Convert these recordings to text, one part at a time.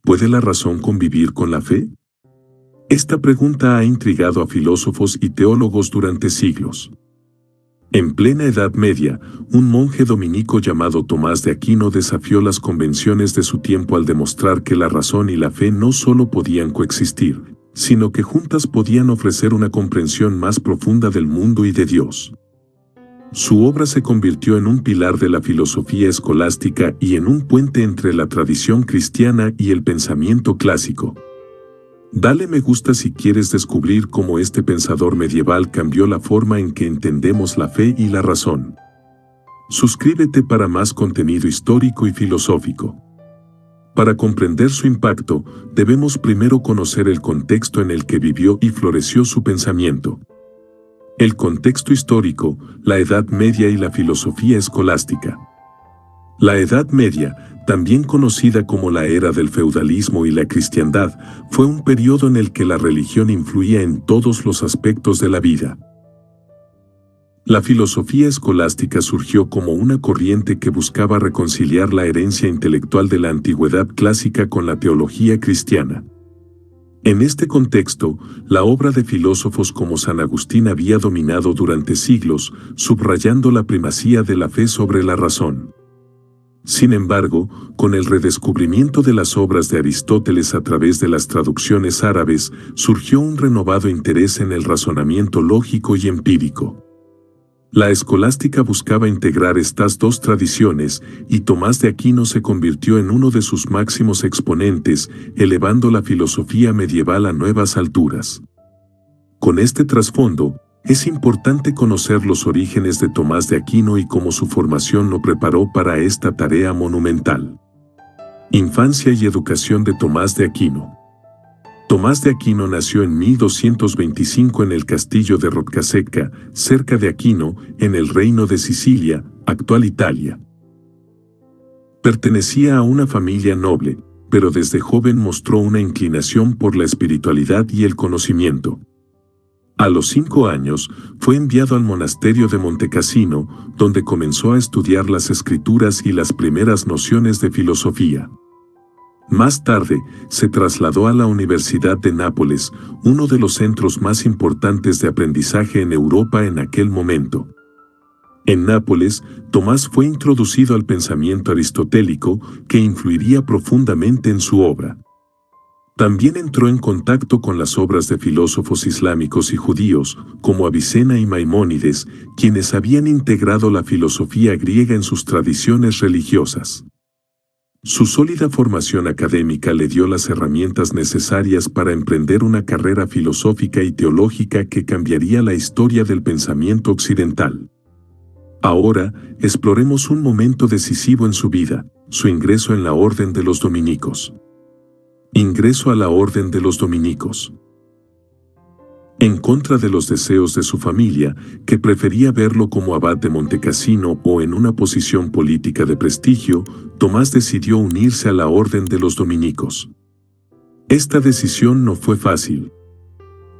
¿Puede la razón convivir con la fe? Esta pregunta ha intrigado a filósofos y teólogos durante siglos. En plena Edad Media, un monje dominico llamado Tomás de Aquino desafió las convenciones de su tiempo al demostrar que la razón y la fe no solo podían coexistir, sino que juntas podían ofrecer una comprensión más profunda del mundo y de Dios. Su obra se convirtió en un pilar de la filosofía escolástica y en un puente entre la tradición cristiana y el pensamiento clásico. Dale me gusta si quieres descubrir cómo este pensador medieval cambió la forma en que entendemos la fe y la razón. Suscríbete para más contenido histórico y filosófico. Para comprender su impacto, debemos primero conocer el contexto en el que vivió y floreció su pensamiento. El contexto histórico, la Edad Media y la filosofía escolástica. La Edad Media, también conocida como la era del feudalismo y la cristiandad, fue un periodo en el que la religión influía en todos los aspectos de la vida. La filosofía escolástica surgió como una corriente que buscaba reconciliar la herencia intelectual de la antigüedad clásica con la teología cristiana. En este contexto, la obra de filósofos como San Agustín había dominado durante siglos, subrayando la primacía de la fe sobre la razón. Sin embargo, con el redescubrimiento de las obras de Aristóteles a través de las traducciones árabes, surgió un renovado interés en el razonamiento lógico y empírico. La escolástica buscaba integrar estas dos tradiciones, y Tomás de Aquino se convirtió en uno de sus máximos exponentes, elevando la filosofía medieval a nuevas alturas. Con este trasfondo, es importante conocer los orígenes de Tomás de Aquino y cómo su formación lo preparó para esta tarea monumental. Infancia y educación de Tomás de Aquino. Tomás de Aquino nació en 1225 en el castillo de Roccasecca, cerca de Aquino, en el reino de Sicilia, actual Italia. Pertenecía a una familia noble, pero desde joven mostró una inclinación por la espiritualidad y el conocimiento. A los 5 años, fue enviado al monasterio de Montecassino, donde comenzó a estudiar las escrituras y las primeras nociones de filosofía. Más tarde, se trasladó a la Universidad de Nápoles, uno de los centros más importantes de aprendizaje en Europa en aquel momento. En Nápoles, Tomás fue introducido al pensamiento aristotélico, que influiría profundamente en su obra. También entró en contacto con las obras de filósofos islámicos y judíos, como Avicena y Maimónides, quienes habían integrado la filosofía griega en sus tradiciones religiosas. Su sólida formación académica le dio las herramientas necesarias para emprender una carrera filosófica y teológica que cambiaría la historia del pensamiento occidental. Ahora, exploremos un momento decisivo en su vida, su ingreso en la Orden de los Dominicos. Ingreso a la Orden de los Dominicos. En contra de los deseos de su familia, que prefería verlo como abad de Montecassino o en una posición política de prestigio, Tomás decidió unirse a la Orden de los Dominicos. Esta decisión no fue fácil.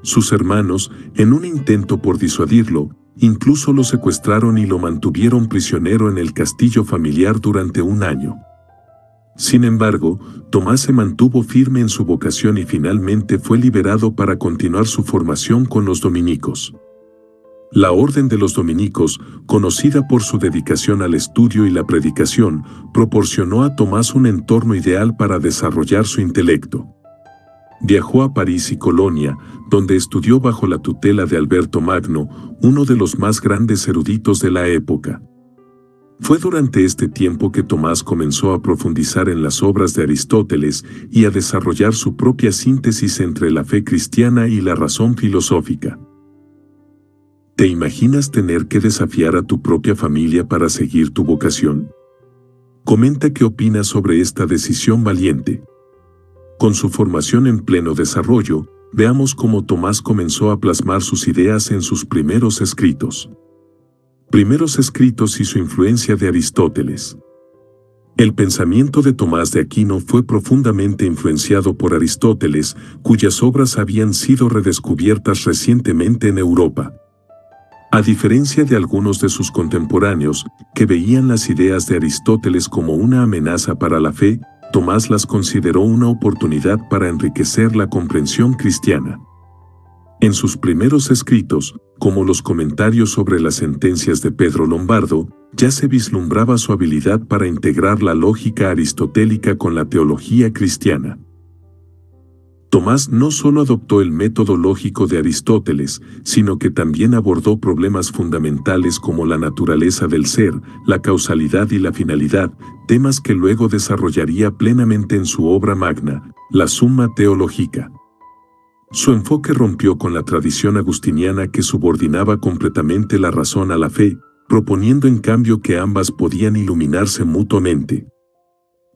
Sus hermanos, en un intento por disuadirlo, incluso lo secuestraron y lo mantuvieron prisionero en el castillo familiar durante 1 año. Sin embargo, Tomás se mantuvo firme en su vocación y finalmente fue liberado para continuar su formación con los dominicos. La Orden de los Dominicos, conocida por su dedicación al estudio y la predicación, proporcionó a Tomás un entorno ideal para desarrollar su intelecto. Viajó a París y Colonia, donde estudió bajo la tutela de Alberto Magno, uno de los más grandes eruditos de la época. Fue durante este tiempo que Tomás comenzó a profundizar en las obras de Aristóteles y a desarrollar su propia síntesis entre la fe cristiana y la razón filosófica. ¿Te imaginas tener que desafiar a tu propia familia para seguir tu vocación? Comenta qué opinas sobre esta decisión valiente. Con su formación en pleno desarrollo, veamos cómo Tomás comenzó a plasmar sus ideas en sus primeros escritos. Primeros escritos y su influencia de Aristóteles. El pensamiento de Tomás de Aquino fue profundamente influenciado por Aristóteles, cuyas obras habían sido redescubiertas recientemente en Europa. A diferencia de algunos de sus contemporáneos, que veían las ideas de Aristóteles como una amenaza para la fe, Tomás las consideró una oportunidad para enriquecer la comprensión cristiana. En sus primeros escritos, como los comentarios sobre las sentencias de Pedro Lombardo, ya se vislumbraba su habilidad para integrar la lógica aristotélica con la teología cristiana. Tomás no solo adoptó el método lógico de Aristóteles, sino que también abordó problemas fundamentales como la naturaleza del ser, la causalidad y la finalidad, temas que luego desarrollaría plenamente en su obra magna, la Summa Theologica. Su enfoque rompió con la tradición agustiniana que subordinaba completamente la razón a la fe, proponiendo en cambio que ambas podían iluminarse mutuamente.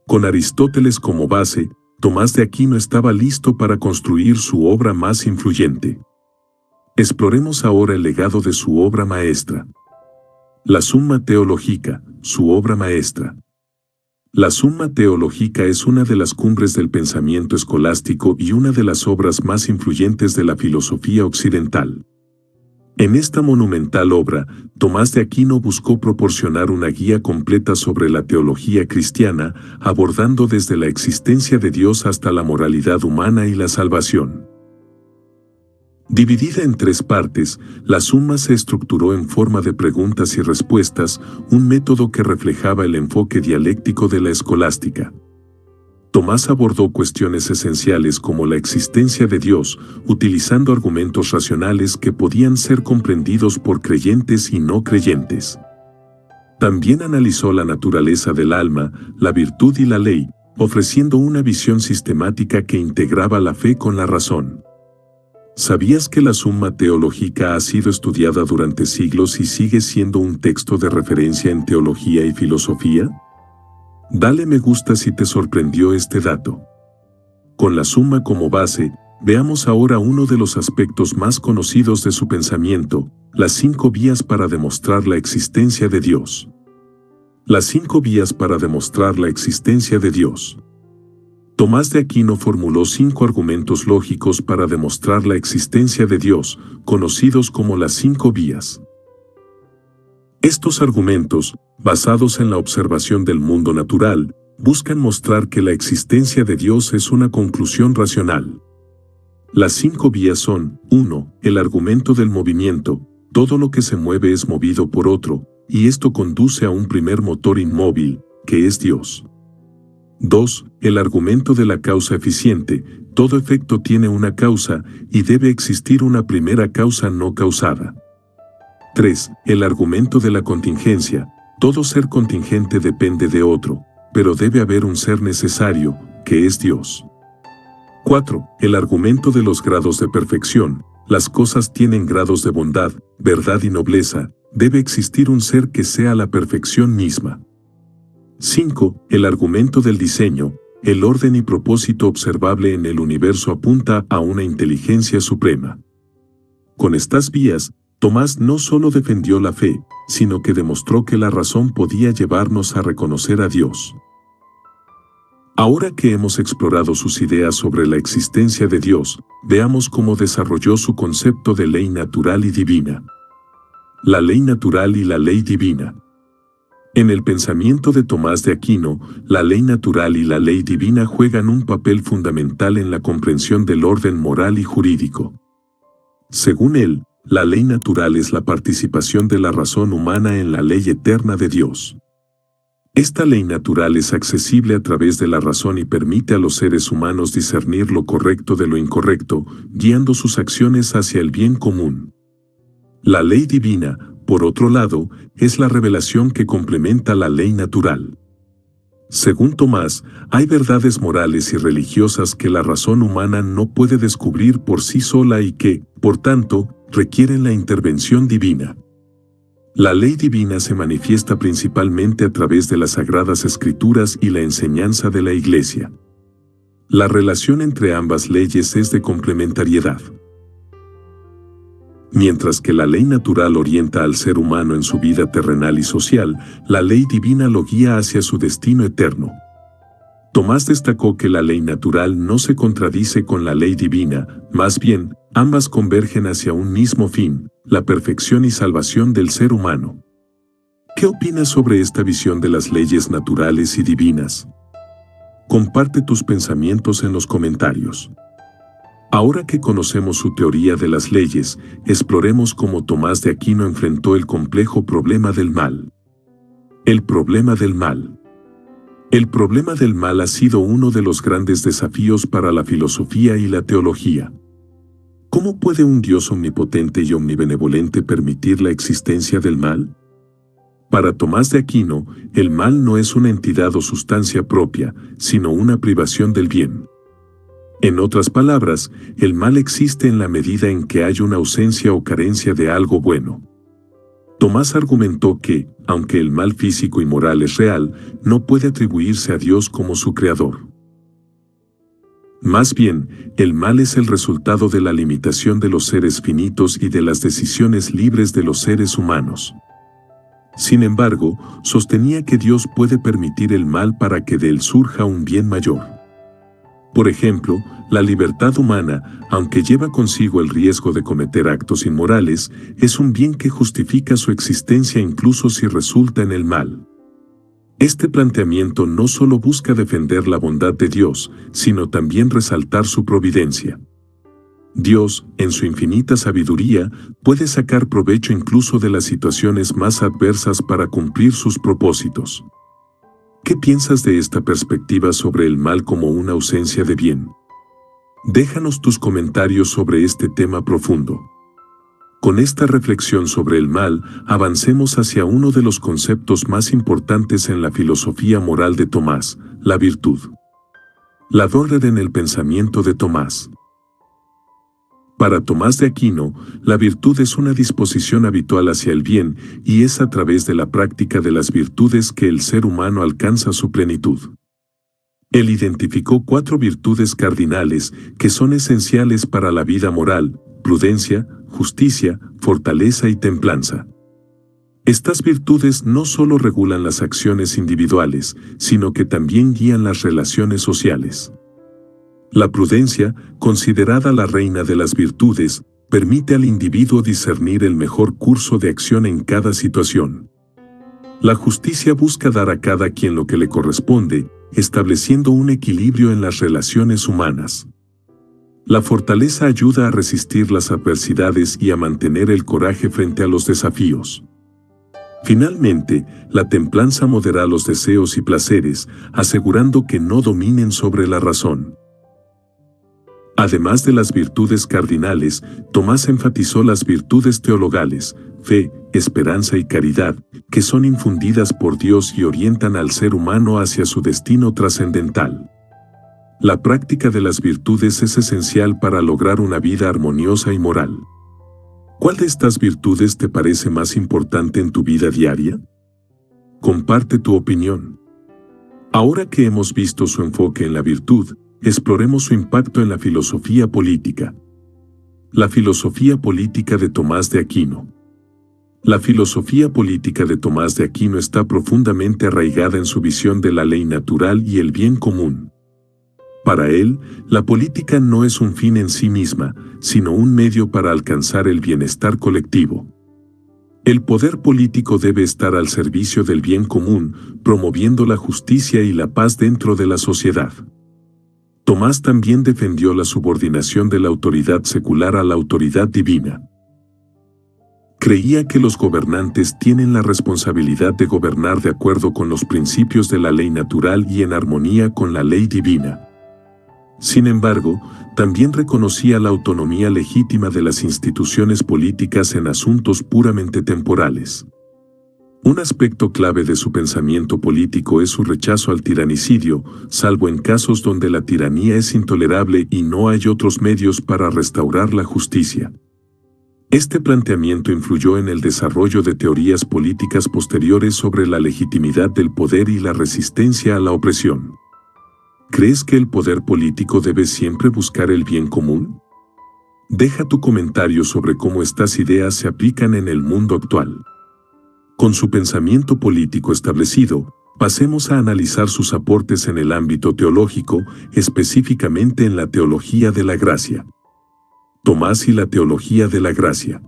Con Aristóteles como base, Tomás de Aquino estaba listo para construir su obra más influyente. Exploremos ahora el legado de su obra maestra. La Summa Theologica, su obra maestra. La Summa Theologica es una de las cumbres del pensamiento escolástico y una de las obras más influyentes de la filosofía occidental. En esta monumental obra, Tomás de Aquino buscó proporcionar una guía completa sobre la teología cristiana, abordando desde la existencia de Dios hasta la moralidad humana y la salvación. Dividida en 3 partes, la Summa se estructuró en forma de preguntas y respuestas, un método que reflejaba el enfoque dialéctico de la escolástica. Tomás abordó cuestiones esenciales como la existencia de Dios, utilizando argumentos racionales que podían ser comprendidos por creyentes y no creyentes. También analizó la naturaleza del alma, la virtud y la ley, ofreciendo una visión sistemática que integraba la fe con la razón. ¿Sabías que la Summa Theologica ha sido estudiada durante siglos y sigue siendo un texto de referencia en teología y filosofía? Dale me gusta si te sorprendió este dato. Con la Summa como base, veamos ahora uno de los aspectos más conocidos de su pensamiento, las 5 vías para demostrar la existencia de Dios. Las 5 vías para demostrar la existencia de Dios. Tomás de Aquino formuló 5 argumentos lógicos para demostrar la existencia de Dios, conocidos como las 5 vías. Estos argumentos, basados en la observación del mundo natural, buscan mostrar que la existencia de Dios es una conclusión racional. Las 5 vías son: 1. El argumento del movimiento. Todo lo que se mueve es movido por otro, y esto conduce a un primer motor inmóvil, que es Dios. 2. El argumento de la causa eficiente. Todo efecto tiene una causa, y debe existir una primera causa no causada. 3. El argumento de la contingencia. Todo ser contingente depende de otro, pero debe haber un ser necesario, que es Dios. 4. El argumento de los grados de perfección. Las cosas tienen grados de bondad, verdad y nobleza. Debe existir un ser que sea la perfección misma. 5. El argumento del diseño. El orden y propósito observable en el universo apunta a una inteligencia suprema. Con estas vías, Tomás no solo defendió la fe, sino que demostró que la razón podía llevarnos a reconocer a Dios. Ahora que hemos explorado sus ideas sobre la existencia de Dios, veamos cómo desarrolló su concepto de ley natural y divina. La ley natural y la ley divina. En el pensamiento de Tomás de Aquino, la ley natural y la ley divina juegan un papel fundamental en la comprensión del orden moral y jurídico. Según él, la ley natural es la participación de la razón humana en la ley eterna de Dios. Esta ley natural es accesible a través de la razón y permite a los seres humanos discernir lo correcto de lo incorrecto, guiando sus acciones hacia el bien común. La ley divina, por otro lado, es la revelación que complementa la ley natural. Según Tomás, hay verdades morales y religiosas que la razón humana no puede descubrir por sí sola y que, por tanto, requieren la intervención divina. La ley divina se manifiesta principalmente a través de las Sagradas Escrituras y la enseñanza de la Iglesia. La relación entre ambas leyes es de complementariedad. Mientras que la ley natural orienta al ser humano en su vida terrenal y social, la ley divina lo guía hacia su destino eterno. Tomás destacó que la ley natural no se contradice con la ley divina, más bien, ambas convergen hacia un mismo fin, la perfección y salvación del ser humano. ¿Qué opinas sobre esta visión de las leyes naturales y divinas? Comparte tus pensamientos en los comentarios. Ahora que conocemos su teoría de las leyes, exploremos cómo Tomás de Aquino enfrentó el complejo problema del mal. El problema del mal. El problema del mal ha sido uno de los grandes desafíos para la filosofía y la teología. ¿Cómo puede un Dios omnipotente y omnibenevolente permitir la existencia del mal? Para Tomás de Aquino, el mal no es una entidad o sustancia propia, sino una privación del bien. En otras palabras, el mal existe en la medida en que hay una ausencia o carencia de algo bueno. Tomás argumentó que, aunque el mal físico y moral es real, no puede atribuirse a Dios como su creador. Más bien, el mal es el resultado de la limitación de los seres finitos y de las decisiones libres de los seres humanos. Sin embargo, sostenía que Dios puede permitir el mal para que de él surja un bien mayor. Por ejemplo, la libertad humana, aunque lleva consigo el riesgo de cometer actos inmorales, es un bien que justifica su existencia incluso si resulta en el mal. Este planteamiento no solo busca defender la bondad de Dios, sino también resaltar su providencia. Dios, en su infinita sabiduría, puede sacar provecho incluso de las situaciones más adversas para cumplir sus propósitos. ¿Qué piensas de esta perspectiva sobre el mal como una ausencia de bien? Déjanos tus comentarios sobre este tema profundo. Con esta reflexión sobre el mal, avancemos hacia uno de los conceptos más importantes en la filosofía moral de Tomás, la virtud. La orden en el pensamiento de Tomás. Para Tomás de Aquino, la virtud es una disposición habitual hacia el bien, y es a través de la práctica de las virtudes que el ser humano alcanza su plenitud. Él identificó 4 virtudes cardinales que son esenciales para la vida moral: prudencia, justicia, fortaleza y templanza. Estas virtudes no solo regulan las acciones individuales, sino que también guían las relaciones sociales. La prudencia, considerada la reina de las virtudes, permite al individuo discernir el mejor curso de acción en cada situación. La justicia busca dar a cada quien lo que le corresponde, estableciendo un equilibrio en las relaciones humanas. La fortaleza ayuda a resistir las adversidades y a mantener el coraje frente a los desafíos. Finalmente, la templanza modera los deseos y placeres, asegurando que no dominen sobre la razón. Además de las virtudes cardinales, Tomás enfatizó las virtudes teologales: fe, esperanza y caridad, que son infundidas por Dios y orientan al ser humano hacia su destino trascendental. La práctica de las virtudes es esencial para lograr una vida armoniosa y moral. ¿Cuál de estas virtudes te parece más importante en tu vida diaria? Comparte tu opinión. Ahora que hemos visto su enfoque en la virtud, exploremos su impacto en la filosofía política. La filosofía política de Tomás de Aquino. La filosofía política de Tomás de Aquino está profundamente arraigada en su visión de la ley natural y el bien común. Para él, la política no es un fin en sí misma, sino un medio para alcanzar el bienestar colectivo. El poder político debe estar al servicio del bien común, promoviendo la justicia y la paz dentro de la sociedad. Tomás también defendió la subordinación de la autoridad secular a la autoridad divina. Creía que los gobernantes tienen la responsabilidad de gobernar de acuerdo con los principios de la ley natural y en armonía con la ley divina. Sin embargo, también reconocía la autonomía legítima de las instituciones políticas en asuntos puramente temporales. Un aspecto clave de su pensamiento político es su rechazo al tiranicidio, salvo en casos donde la tiranía es intolerable y no hay otros medios para restaurar la justicia. Este planteamiento influyó en el desarrollo de teorías políticas posteriores sobre la legitimidad del poder y la resistencia a la opresión. ¿Crees que el poder político debe siempre buscar el bien común? Deja tu comentario sobre cómo estas ideas se aplican en el mundo actual. Con su pensamiento político establecido, pasemos a analizar sus aportes en el ámbito teológico, específicamente en la teología de la gracia. Tomás y la teología de la gracia.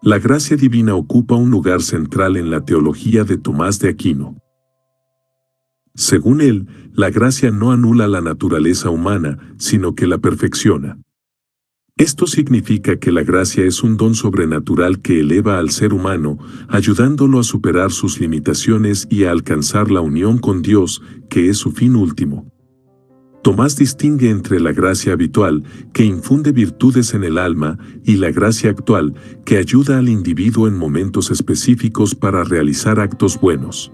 La gracia divina ocupa un lugar central en la teología de Tomás de Aquino. Según él, la gracia no anula la naturaleza humana, sino que la perfecciona. Esto significa que la gracia es un don sobrenatural que eleva al ser humano, ayudándolo a superar sus limitaciones y a alcanzar la unión con Dios, que es su fin último. Tomás distingue entre la gracia habitual, que infunde virtudes en el alma, y la gracia actual, que ayuda al individuo en momentos específicos para realizar actos buenos.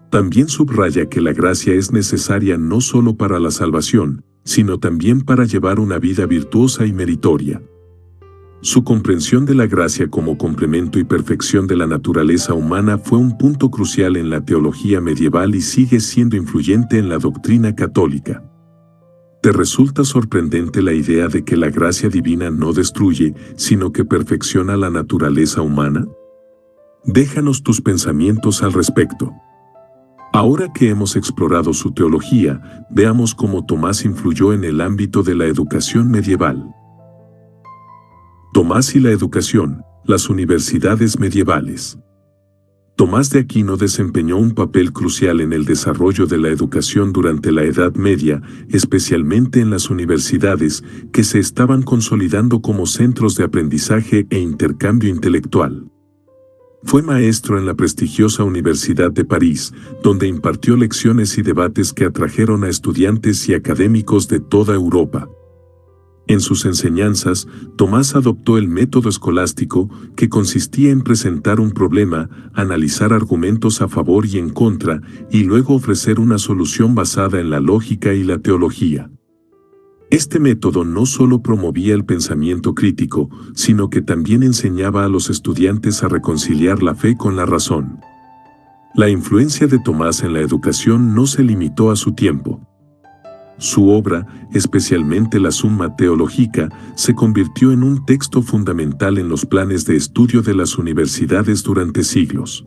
También subraya que la gracia es necesaria no solo para la salvación, sino también para llevar una vida virtuosa y meritoria. Su comprensión de la gracia como complemento y perfección de la naturaleza humana fue un punto crucial en la teología medieval y sigue siendo influyente en la doctrina católica. ¿Te resulta sorprendente la idea de que la gracia divina no destruye, sino que perfecciona la naturaleza humana? Déjanos tus pensamientos al respecto. Ahora que hemos explorado su teología, veamos cómo Tomás influyó en el ámbito de la educación medieval. Tomás y la educación, las universidades medievales. Tomás de Aquino desempeñó un papel crucial en el desarrollo de la educación durante la Edad Media, especialmente en las universidades, que se estaban consolidando como centros de aprendizaje e intercambio intelectual. Fue maestro en la prestigiosa Universidad de París, donde impartió lecciones y debates que atrajeron a estudiantes y académicos de toda Europa. En sus enseñanzas, Tomás adoptó el método escolástico, que consistía en presentar un problema, analizar argumentos a favor y en contra, y luego ofrecer una solución basada en la lógica y la teología. Este método no solo promovía el pensamiento crítico, sino que también enseñaba a los estudiantes a reconciliar la fe con la razón. La influencia de Tomás en la educación no se limitó a su tiempo. Su obra, especialmente la Summa Theologica, se convirtió en un texto fundamental en los planes de estudio de las universidades durante siglos.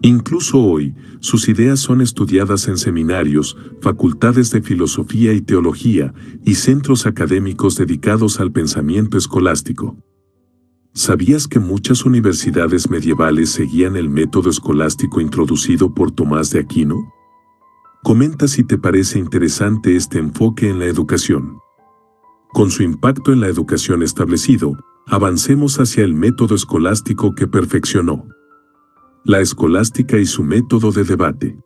Incluso hoy, sus ideas son estudiadas en seminarios, facultades de filosofía y teología, y centros académicos dedicados al pensamiento escolástico. ¿Sabías que muchas universidades medievales seguían el método escolástico introducido por Tomás de Aquino? Comenta si te parece interesante este enfoque en la educación. Con su impacto en la educación establecido, avancemos hacia el método escolástico que perfeccionó. La escolástica y su método de debate.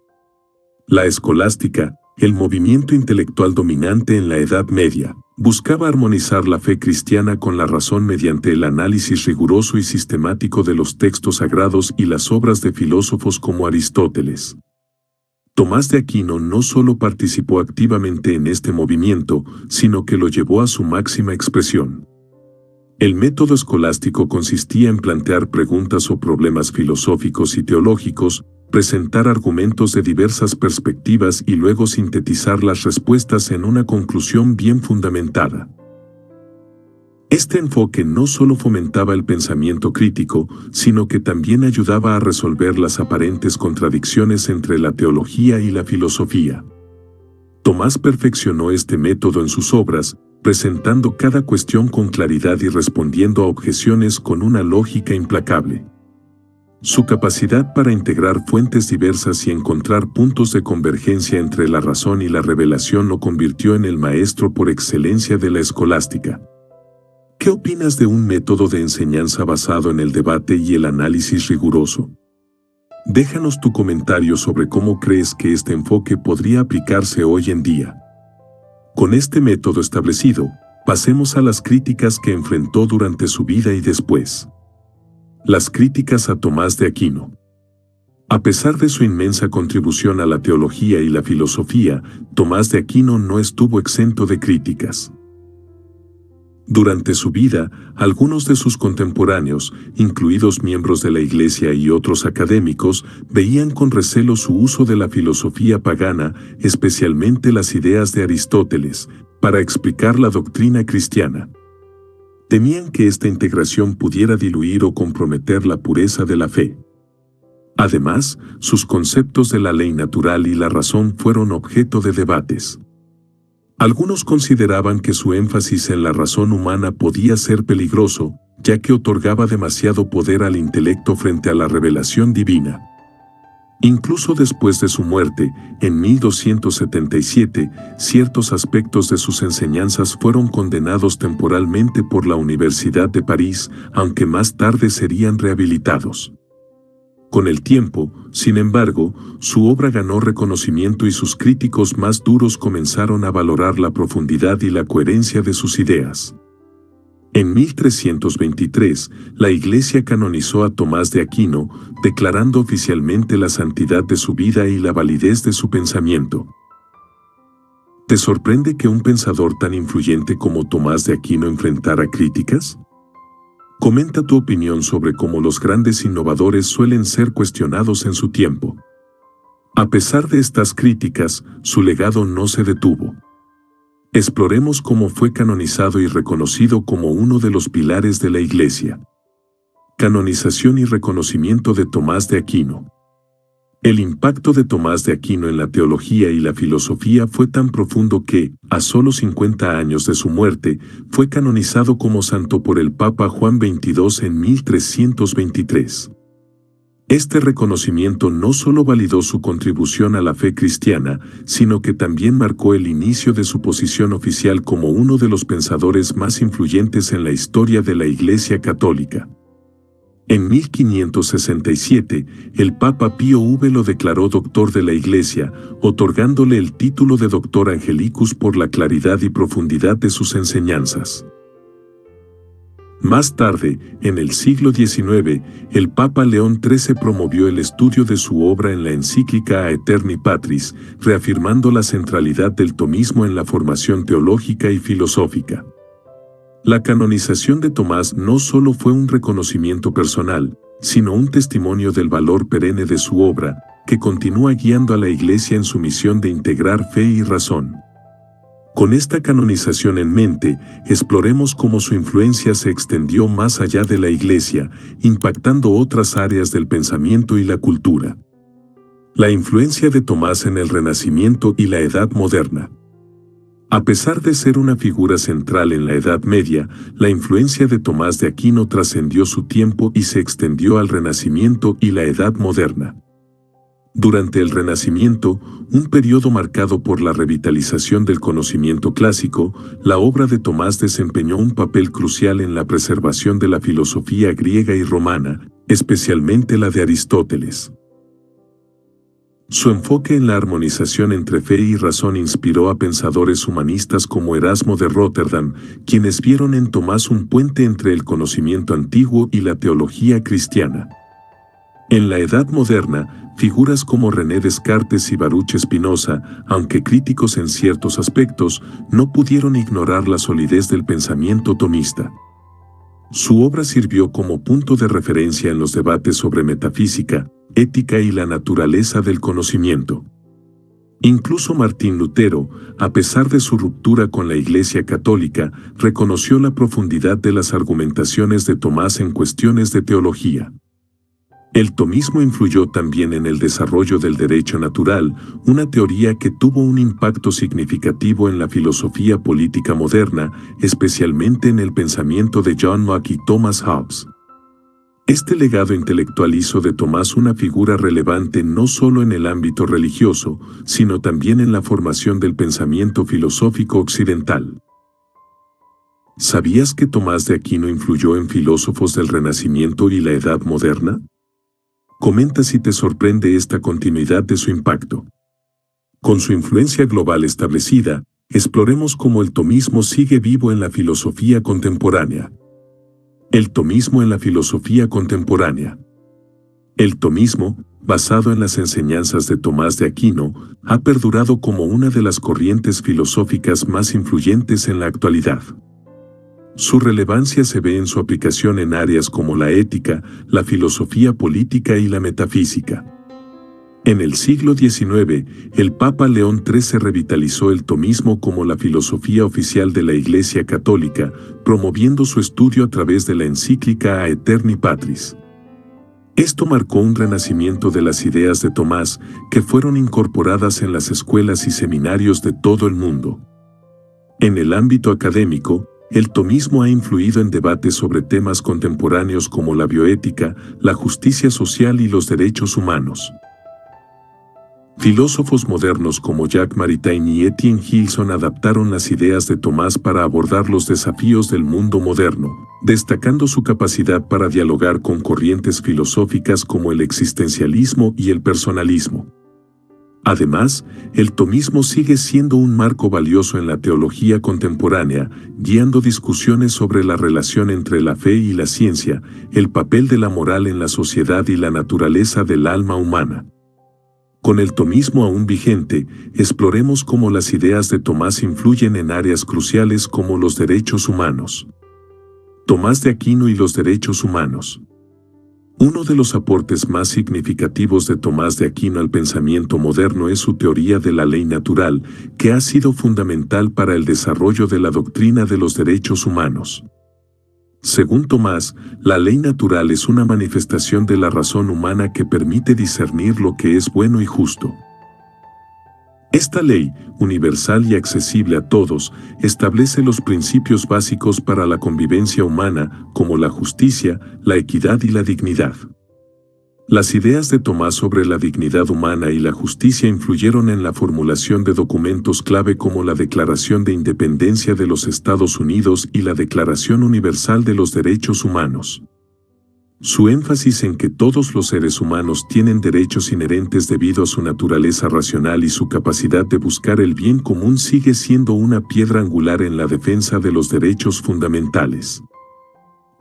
La escolástica, el movimiento intelectual dominante en la Edad Media, buscaba armonizar la fe cristiana con la razón mediante el análisis riguroso y sistemático de los textos sagrados y las obras de filósofos como Aristóteles. Tomás de Aquino no solo participó activamente en este movimiento, sino que lo llevó a su máxima expresión. El método escolástico consistía en plantear preguntas o problemas filosóficos y teológicos, presentar argumentos de diversas perspectivas y luego sintetizar las respuestas en una conclusión bien fundamentada. Este enfoque no solo fomentaba el pensamiento crítico, sino que también ayudaba a resolver las aparentes contradicciones entre la teología y la filosofía. Tomás perfeccionó este método en sus obras, presentando cada cuestión con claridad y respondiendo a objeciones con una lógica implacable. Su capacidad para integrar fuentes diversas y encontrar puntos de convergencia entre la razón y la revelación lo convirtió en el maestro por excelencia de la escolástica. ¿Qué opinas de un método de enseñanza basado en el debate y el análisis riguroso? Déjanos tu comentario sobre cómo crees que este enfoque podría aplicarse hoy en día. Con este método establecido, pasemos a las críticas que enfrentó durante su vida y después. Las críticas a Tomás de Aquino. A pesar de su inmensa contribución a la teología y la filosofía, Tomás de Aquino no estuvo exento de críticas. Durante su vida, algunos de sus contemporáneos, incluidos miembros de la Iglesia y otros académicos, veían con recelo su uso de la filosofía pagana, especialmente las ideas de Aristóteles, para explicar la doctrina cristiana. Temían que esta integración pudiera diluir o comprometer la pureza de la fe. Además, sus conceptos de la ley natural y la razón fueron objeto de debates. Algunos consideraban que su énfasis en la razón humana podía ser peligroso, ya que otorgaba demasiado poder al intelecto frente a la revelación divina. Incluso después de su muerte, en 1277, ciertos aspectos de sus enseñanzas fueron condenados temporalmente por la Universidad de París, aunque más tarde serían rehabilitados. Con el tiempo, sin embargo, su obra ganó reconocimiento y sus críticos más duros comenzaron a valorar la profundidad y la coherencia de sus ideas. En 1323, la Iglesia canonizó a Tomás de Aquino, declarando oficialmente la santidad de su vida y la validez de su pensamiento. ¿Te sorprende que un pensador tan influyente como Tomás de Aquino enfrentara críticas? Comenta tu opinión sobre cómo los grandes innovadores suelen ser cuestionados en su tiempo. A pesar de estas críticas, su legado no se detuvo. Exploremos cómo fue canonizado y reconocido como uno de los pilares de la Iglesia. Canonización y reconocimiento de Tomás de Aquino. El impacto de Tomás de Aquino en la teología y la filosofía fue tan profundo que, a solo 50 años de su muerte, fue canonizado como santo por el Papa Juan XXII en 1323. Este reconocimiento no solo validó su contribución a la fe cristiana, sino que también marcó el inicio de su posición oficial como uno de los pensadores más influyentes en la historia de la Iglesia Católica. En 1567, el Papa Pío V lo declaró doctor de la Iglesia, otorgándole el título de Doctor Angelicus por la claridad y profundidad de sus enseñanzas. Más tarde, en el siglo XIX, el Papa León XIII promovió el estudio de su obra en la encíclica Aeterni Patris, reafirmando la centralidad del tomismo en la formación teológica y filosófica. La canonización de Tomás no solo fue un reconocimiento personal, sino un testimonio del valor perenne de su obra, que continúa guiando a la Iglesia en su misión de integrar fe y razón. Con esta canonización en mente, exploremos cómo su influencia se extendió más allá de la Iglesia, impactando otras áreas del pensamiento y la cultura. La influencia de Tomás en el Renacimiento y la Edad Moderna. A pesar de ser una figura central en la Edad Media, la influencia de Tomás de Aquino trascendió su tiempo y se extendió al Renacimiento y la Edad Moderna. Durante el Renacimiento, un periodo marcado por la revitalización del conocimiento clásico, la obra de Tomás desempeñó un papel crucial en la preservación de la filosofía griega y romana, especialmente la de Aristóteles. Su enfoque en la armonización entre fe y razón inspiró a pensadores humanistas como Erasmo de Róterdam, quienes vieron en Tomás un puente entre el conocimiento antiguo y la teología cristiana. En la Edad Moderna, figuras como René Descartes y Baruch Spinoza, aunque críticos en ciertos aspectos, no pudieron ignorar la solidez del pensamiento tomista. Su obra sirvió como punto de referencia en los debates sobre metafísica, ética y la naturaleza del conocimiento. Incluso Martín Lutero, a pesar de su ruptura con la Iglesia Católica, reconoció la profundidad de las argumentaciones de Tomás en cuestiones de teología. El tomismo influyó también en el desarrollo del derecho natural, una teoría que tuvo un impacto significativo en la filosofía política moderna, especialmente en el pensamiento de John Locke y Thomas Hobbes. Este legado intelectual hizo de Tomás una figura relevante no solo en el ámbito religioso, sino también en la formación del pensamiento filosófico occidental. ¿Sabías que Tomás de Aquino influyó en filósofos del Renacimiento y la Edad Moderna? Comenta si te sorprende esta continuidad de su impacto. Con su influencia global establecida, exploremos cómo el tomismo sigue vivo en la filosofía contemporánea. El tomismo en la filosofía contemporánea. El tomismo, basado en las enseñanzas de Tomás de Aquino, ha perdurado como una de las corrientes filosóficas más influyentes en la actualidad. Su relevancia se ve en su aplicación en áreas como la ética, la filosofía política y la metafísica. En el siglo XIX, el Papa León XIII revitalizó el tomismo como la filosofía oficial de la Iglesia Católica, promoviendo su estudio a través de la encíclica Aeterni Patris. Esto marcó un renacimiento de las ideas de Tomás, que fueron incorporadas en las escuelas y seminarios de todo el mundo. En el ámbito académico, el tomismo ha influido en debates sobre temas contemporáneos como la bioética, la justicia social y los derechos humanos. Filósofos modernos como Jacques Maritain y Etienne Gilson adaptaron las ideas de Tomás para abordar los desafíos del mundo moderno, destacando su capacidad para dialogar con corrientes filosóficas como el existencialismo y el personalismo. Además, el tomismo sigue siendo un marco valioso en la teología contemporánea, guiando discusiones sobre la relación entre la fe y la ciencia, el papel de la moral en la sociedad y la naturaleza del alma humana. Con el tomismo aún vigente, exploremos cómo las ideas de Tomás influyen en áreas cruciales como los derechos humanos. Tomás de Aquino y los derechos humanos. Uno de los aportes más significativos de Tomás de Aquino al pensamiento moderno es su teoría de la ley natural, que ha sido fundamental para el desarrollo de la doctrina de los derechos humanos. Según Tomás, la ley natural es una manifestación de la razón humana que permite discernir lo que es bueno y justo. Esta ley, universal y accesible a todos, establece los principios básicos para la convivencia humana, como la justicia, la equidad y la dignidad. Las ideas de Tomás sobre la dignidad humana y la justicia influyeron en la formulación de documentos clave como la Declaración de Independencia de los Estados Unidos y la Declaración Universal de los Derechos Humanos. Su énfasis en que todos los seres humanos tienen derechos inherentes debido a su naturaleza racional y su capacidad de buscar el bien común sigue siendo una piedra angular en la defensa de los derechos fundamentales.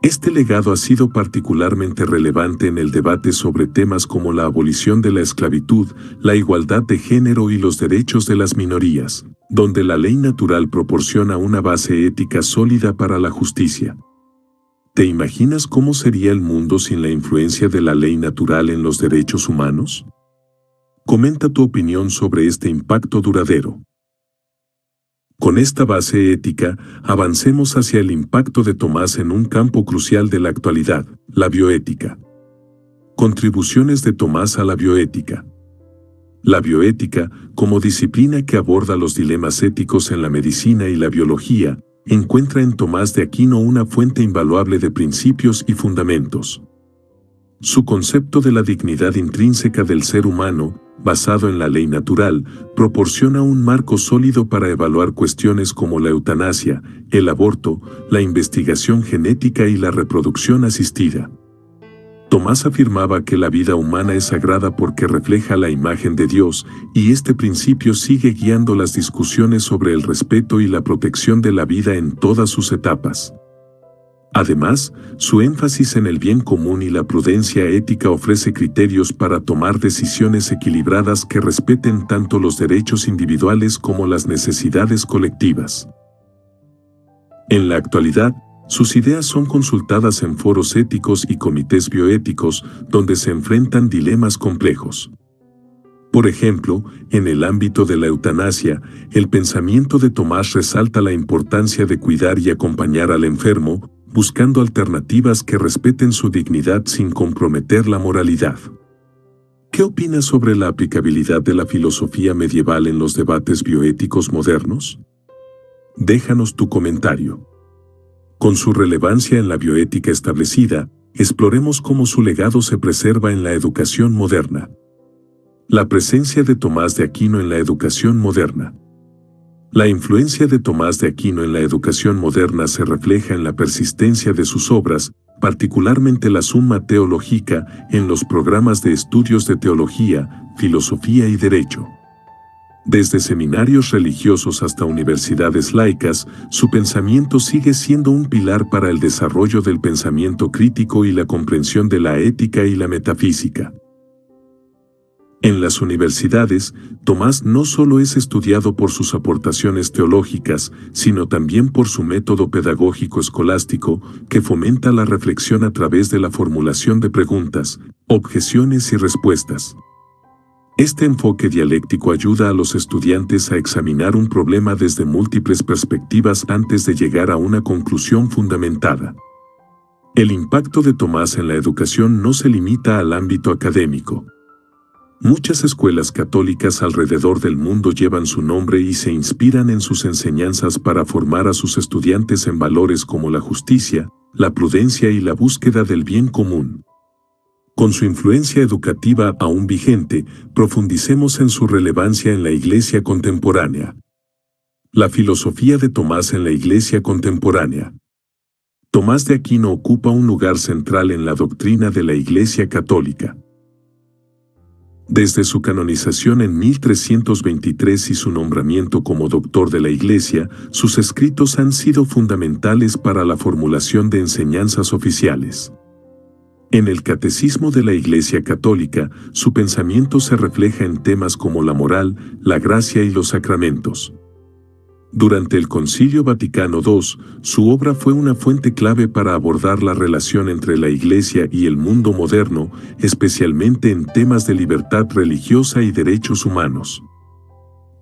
Este legado ha sido particularmente relevante en el debate sobre temas como la abolición de la esclavitud, la igualdad de género y los derechos de las minorías, donde la ley natural proporciona una base ética sólida para la justicia. ¿Te imaginas cómo sería el mundo sin la influencia de la ley natural en los derechos humanos? Comenta tu opinión sobre este impacto duradero. Con esta base ética, avancemos hacia el impacto de Tomás en un campo crucial de la actualidad, la bioética. Contribuciones de Tomás a la bioética. La bioética, como disciplina que aborda los dilemas éticos en la medicina y la biología, encuentra en Tomás de Aquino una fuente invaluable de principios y fundamentos. Su concepto de la dignidad intrínseca del ser humano, basado en la ley natural, proporciona un marco sólido para evaluar cuestiones como la eutanasia, el aborto, la investigación genética y la reproducción asistida. Tomás afirmaba que la vida humana es sagrada porque refleja la imagen de Dios, y este principio sigue guiando las discusiones sobre el respeto y la protección de la vida en todas sus etapas. Además, su énfasis en el bien común y la prudencia ética ofrece criterios para tomar decisiones equilibradas que respeten tanto los derechos individuales como las necesidades colectivas. En la actualidad, sus ideas son consultadas en foros éticos y comités bioéticos, donde se enfrentan dilemas complejos. Por ejemplo, en el ámbito de la eutanasia, el pensamiento de Tomás resalta la importancia de cuidar y acompañar al enfermo, buscando alternativas que respeten su dignidad sin comprometer la moralidad. ¿Qué opinas sobre la aplicabilidad de la filosofía medieval en los debates bioéticos modernos? Déjanos tu comentario. Con su relevancia en la bioética establecida, exploremos cómo su legado se preserva en la educación moderna. La presencia de Tomás de Aquino en la educación moderna. La influencia de Tomás de Aquino en la educación moderna se refleja en la persistencia de sus obras, particularmente la Summa Theologica, en los programas de estudios de teología, filosofía y derecho. Desde seminarios religiosos hasta universidades laicas, su pensamiento sigue siendo un pilar para el desarrollo del pensamiento crítico y la comprensión de la ética y la metafísica. En las universidades, Tomás no solo es estudiado por sus aportaciones teológicas, sino también por su método pedagógico escolástico, que fomenta la reflexión a través de la formulación de preguntas, objeciones y respuestas. Este enfoque dialéctico ayuda a los estudiantes a examinar un problema desde múltiples perspectivas antes de llegar a una conclusión fundamentada. El impacto de Tomás en la educación no se limita al ámbito académico. Muchas escuelas católicas alrededor del mundo llevan su nombre y se inspiran en sus enseñanzas para formar a sus estudiantes en valores como la justicia, la prudencia y la búsqueda del bien común. Con su influencia educativa aún vigente, profundicemos en su relevancia en la Iglesia contemporánea. La filosofía de Tomás en la Iglesia contemporánea. Tomás de Aquino ocupa un lugar central en la doctrina de la Iglesia católica. Desde su canonización en 1323 y su nombramiento como doctor de la Iglesia, sus escritos han sido fundamentales para la formulación de enseñanzas oficiales. En el Catecismo de la Iglesia Católica, su pensamiento se refleja en temas como la moral, la gracia y los sacramentos. Durante el Concilio Vaticano II, su obra fue una fuente clave para abordar la relación entre la Iglesia y el mundo moderno, especialmente en temas de libertad religiosa y derechos humanos.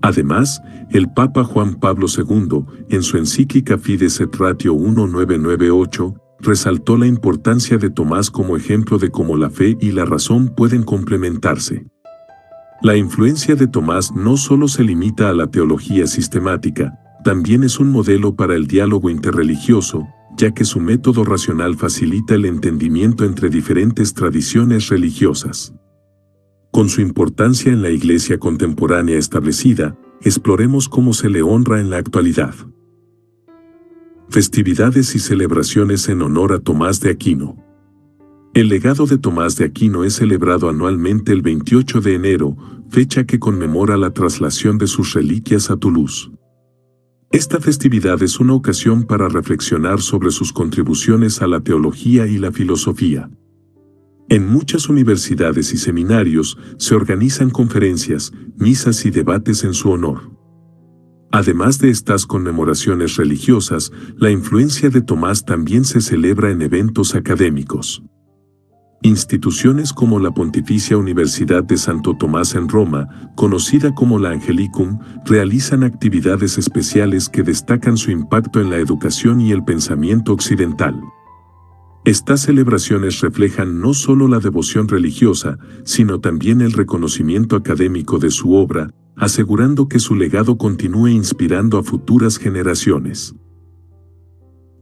Además, el Papa Juan Pablo II, en su encíclica Fides et Ratio 1998, resaltó la importancia de Tomás como ejemplo de cómo la fe y la razón pueden complementarse. La influencia de Tomás no solo se limita a la teología sistemática, también es un modelo para el diálogo interreligioso, ya que su método racional facilita el entendimiento entre diferentes tradiciones religiosas. Con su importancia en la Iglesia contemporánea establecida, exploremos cómo se le honra en la actualidad. Festividades y celebraciones en honor a Tomás de Aquino. El legado de Tomás de Aquino es celebrado anualmente el 28 de enero, fecha que conmemora la traslación de sus reliquias a Toulouse. Esta festividad es una ocasión para reflexionar sobre sus contribuciones a la teología y la filosofía. En muchas universidades y seminarios se organizan conferencias, misas y debates en su honor. Además de estas conmemoraciones religiosas, la influencia de Tomás también se celebra en eventos académicos. Instituciones como la Pontificia Universidad de Santo Tomás en Roma, conocida como la Angelicum, realizan actividades especiales que destacan su impacto en la educación y el pensamiento occidental. Estas celebraciones reflejan no solo la devoción religiosa, sino también el reconocimiento académico de su obra, asegurando que su legado continúe inspirando a futuras generaciones.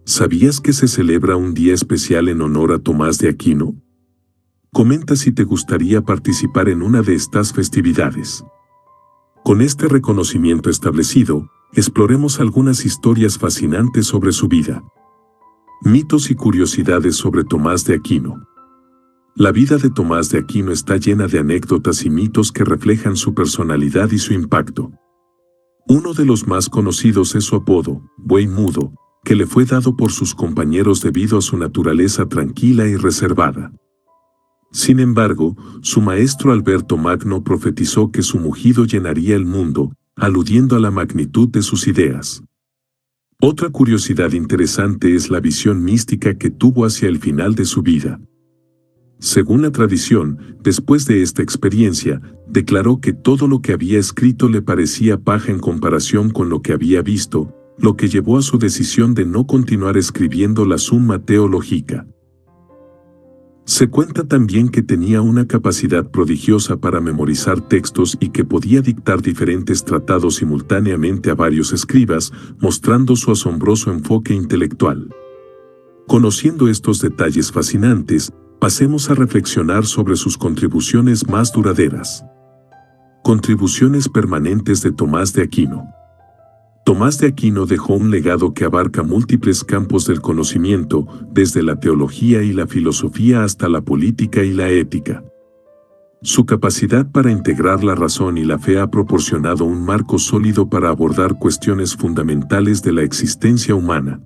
¿Sabías que se celebra un día especial en honor a Tomás de Aquino? Comenta si te gustaría participar en una de estas festividades. Con este reconocimiento establecido, exploremos algunas historias fascinantes sobre su vida. Mitos y curiosidades sobre Tomás de Aquino. La vida de Tomás de Aquino está llena de anécdotas y mitos que reflejan su personalidad y su impacto. Uno de los más conocidos es su apodo, Buey Mudo, que le fue dado por sus compañeros debido a su naturaleza tranquila y reservada. Sin embargo, su maestro Alberto Magno profetizó que su mugido llenaría el mundo, aludiendo a la magnitud de sus ideas. Otra curiosidad interesante es la visión mística que tuvo hacia el final de su vida. Según la tradición, después de esta experiencia, declaró que todo lo que había escrito le parecía paja en comparación con lo que había visto, lo que llevó a su decisión de no continuar escribiendo la Summa Theologica. Se cuenta también que tenía una capacidad prodigiosa para memorizar textos y que podía dictar diferentes tratados simultáneamente a varios escribas, mostrando su asombroso enfoque intelectual. Conociendo estos detalles fascinantes, pasemos a reflexionar sobre sus contribuciones más duraderas. Contribuciones permanentes de Tomás de Aquino. Tomás de Aquino dejó un legado que abarca múltiples campos del conocimiento, desde la teología y la filosofía hasta la política y la ética. Su capacidad para integrar la razón y la fe ha proporcionado un marco sólido para abordar cuestiones fundamentales de la existencia humana.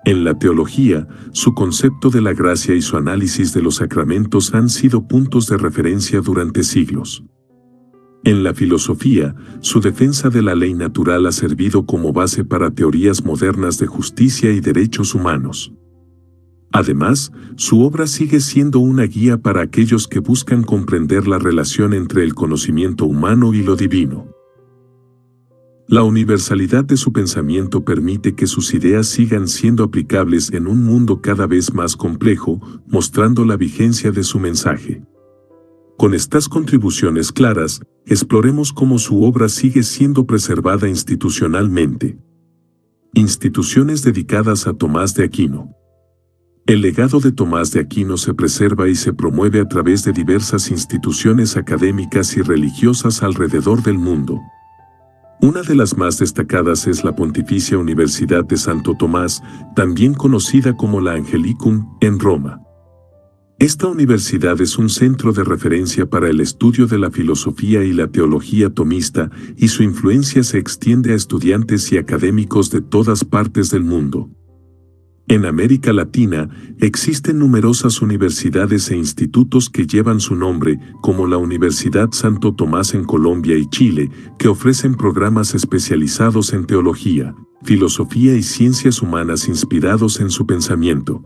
En la teología, su concepto de la gracia y su análisis de los sacramentos han sido puntos de referencia durante siglos. En la filosofía, su defensa de la ley natural ha servido como base para teorías modernas de justicia y derechos humanos. Además, su obra sigue siendo una guía para aquellos que buscan comprender la relación entre el conocimiento humano y lo divino. La universalidad de su pensamiento permite que sus ideas sigan siendo aplicables en un mundo cada vez más complejo, mostrando la vigencia de su mensaje. Con estas contribuciones claras, exploremos cómo su obra sigue siendo preservada institucionalmente. Instituciones dedicadas a Tomás de Aquino. El legado de Tomás de Aquino se preserva y se promueve a través de diversas instituciones académicas y religiosas alrededor del mundo. Una de las más destacadas es la Pontificia Universidad de Santo Tomás, también conocida como la Angelicum, en Roma. Esta universidad es un centro de referencia para el estudio de la filosofía y la teología tomista, y su influencia se extiende a estudiantes y académicos de todas partes del mundo. En América Latina, existen numerosas universidades e institutos que llevan su nombre, como la Universidad Santo Tomás en Colombia y Chile, que ofrecen programas especializados en teología, filosofía y ciencias humanas inspirados en su pensamiento.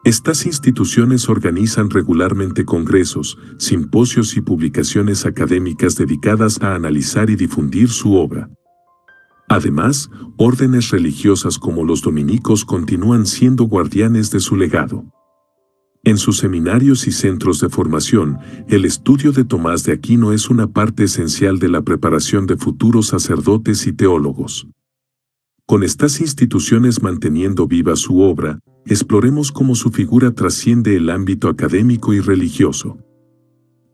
Estas instituciones organizan regularmente congresos, simposios y publicaciones académicas dedicadas a analizar y difundir su obra. Además, órdenes religiosas como los dominicos continúan siendo guardianes de su legado. En sus seminarios y centros de formación, el estudio de Tomás de Aquino es una parte esencial de la preparación de futuros sacerdotes y teólogos. Con estas instituciones manteniendo viva su obra, exploremos cómo su figura trasciende el ámbito académico y religioso.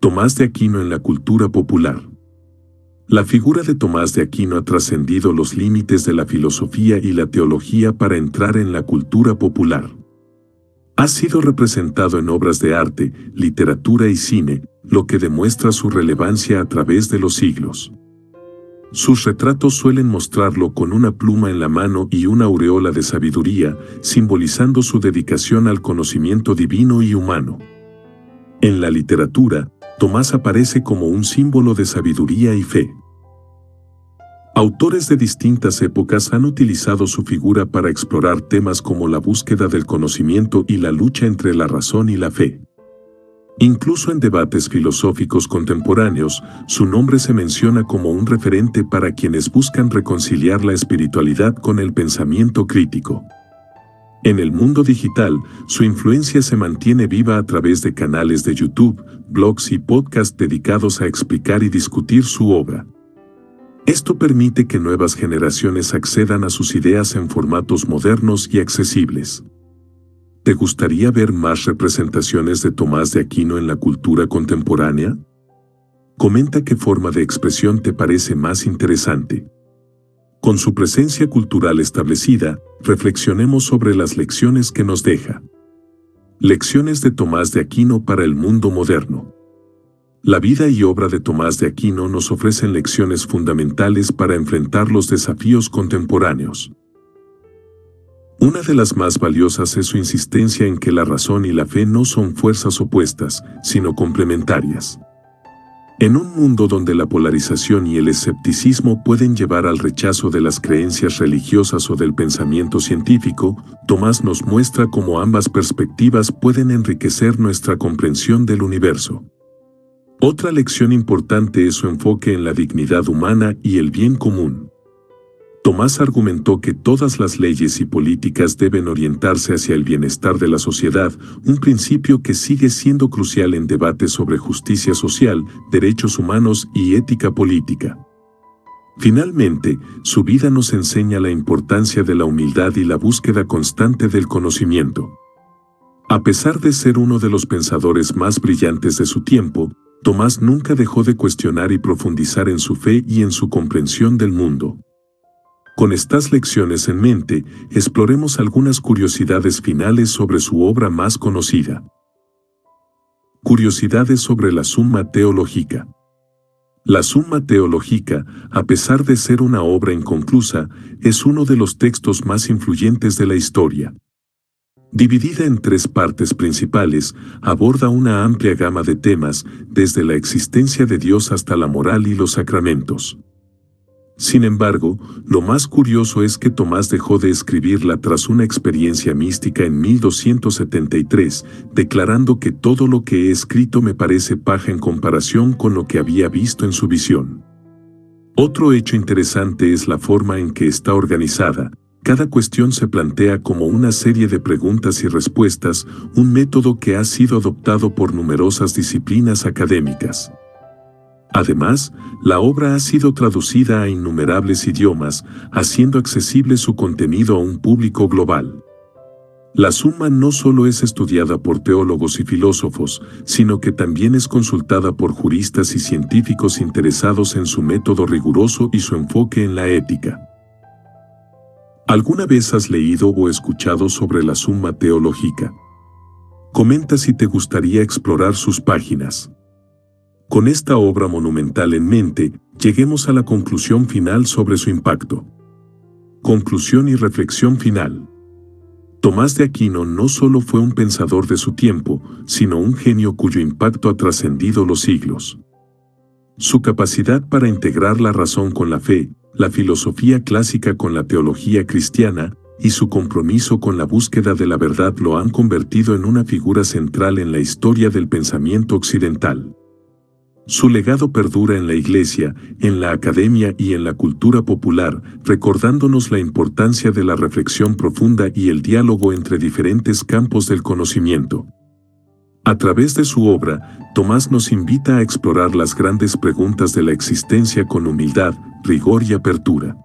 Tomás de Aquino en la cultura popular. La figura de Tomás de Aquino ha trascendido los límites de la filosofía y la teología para entrar en la cultura popular. Ha sido representado en obras de arte, literatura y cine, lo que demuestra su relevancia a través de los siglos. Sus retratos suelen mostrarlo con una pluma en la mano y una aureola de sabiduría, simbolizando su dedicación al conocimiento divino y humano. En la literatura, Tomás aparece como un símbolo de sabiduría y fe. Autores de distintas épocas han utilizado su figura para explorar temas como la búsqueda del conocimiento y la lucha entre la razón y la fe. Incluso en debates filosóficos contemporáneos, su nombre se menciona como un referente para quienes buscan reconciliar la espiritualidad con el pensamiento crítico. En el mundo digital, su influencia se mantiene viva a través de canales de YouTube, blogs y podcasts dedicados a explicar y discutir su obra. Esto permite que nuevas generaciones accedan a sus ideas en formatos modernos y accesibles. ¿Te gustaría ver más representaciones de Tomás de Aquino en la cultura contemporánea? Comenta qué forma de expresión te parece más interesante. Con su presencia cultural establecida, reflexionemos sobre las lecciones que nos deja. Lecciones de Tomás de Aquino para el mundo moderno. La vida y obra de Tomás de Aquino nos ofrecen lecciones fundamentales para enfrentar los desafíos contemporáneos. Una de las más valiosas es su insistencia en que la razón y la fe no son fuerzas opuestas, sino complementarias. En un mundo donde la polarización y el escepticismo pueden llevar al rechazo de las creencias religiosas o del pensamiento científico, Tomás nos muestra cómo ambas perspectivas pueden enriquecer nuestra comprensión del universo. Otra lección importante es su enfoque en la dignidad humana y el bien común. Tomás argumentó que todas las leyes y políticas deben orientarse hacia el bienestar de la sociedad, un principio que sigue siendo crucial en debates sobre justicia social, derechos humanos y ética política. Finalmente, su vida nos enseña la importancia de la humildad y la búsqueda constante del conocimiento. A pesar de ser uno de los pensadores más brillantes de su tiempo, Tomás nunca dejó de cuestionar y profundizar en su fe y en su comprensión del mundo. Con estas lecciones en mente, exploremos algunas curiosidades finales sobre su obra más conocida. Curiosidades sobre la Summa Theologica. La Summa Theologica, a pesar de ser una obra inconclusa, es uno de los textos más influyentes de la historia. Dividida en 3 partes principales, aborda una amplia gama de temas, desde la existencia de Dios hasta la moral y los sacramentos. Sin embargo, lo más curioso es que Tomás dejó de escribirla tras una experiencia mística en 1273, declarando que todo lo que he escrito me parece paja en comparación con lo que había visto en su visión. Otro hecho interesante es la forma en que está organizada. Cada cuestión se plantea como una serie de preguntas y respuestas, un método que ha sido adoptado por numerosas disciplinas académicas. Además, la obra ha sido traducida a innumerables idiomas, haciendo accesible su contenido a un público global. La Summa no solo es estudiada por teólogos y filósofos, sino que también es consultada por juristas y científicos interesados en su método riguroso y su enfoque en la ética. ¿Alguna vez has leído o escuchado sobre la Summa Teológica? Comenta si te gustaría explorar sus páginas. Con esta obra monumental en mente, lleguemos a la conclusión final sobre su impacto. Conclusión y reflexión final. Tomás de Aquino no solo fue un pensador de su tiempo, sino un genio cuyo impacto ha trascendido los siglos. Su capacidad para integrar la razón con la fe, la filosofía clásica con la teología cristiana, y su compromiso con la búsqueda de la verdad lo han convertido en una figura central en la historia del pensamiento occidental. Su legado perdura en la Iglesia, en la academia y en la cultura popular, recordándonos la importancia de la reflexión profunda y el diálogo entre diferentes campos del conocimiento. A través de su obra, Tomás nos invita a explorar las grandes preguntas de la existencia con humildad, rigor y apertura.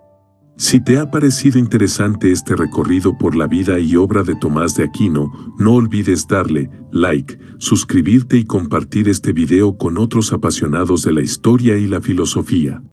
Si te ha parecido interesante este recorrido por la vida y obra de Tomás de Aquino, no olvides darle like, suscribirte y compartir este video con otros apasionados de la historia y la filosofía.